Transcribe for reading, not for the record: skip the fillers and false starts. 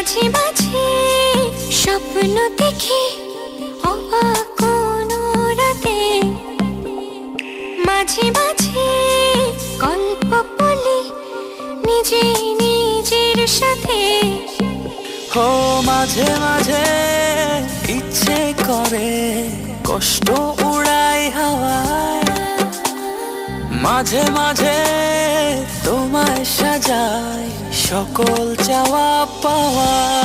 মাঝে মাঝে স্বপ্ন দেখি অবাক কোনো রাতে, মাঝে মাঝে গল্প বলি নিজে নিজের সাথে। ও মাঝে মাঝে ইচ্ছে করে কষ্ট উড়াই হাওয়ায়, মাঝে মাঝে তোমায় সাজাই সকল চাওয়া পাওয়া।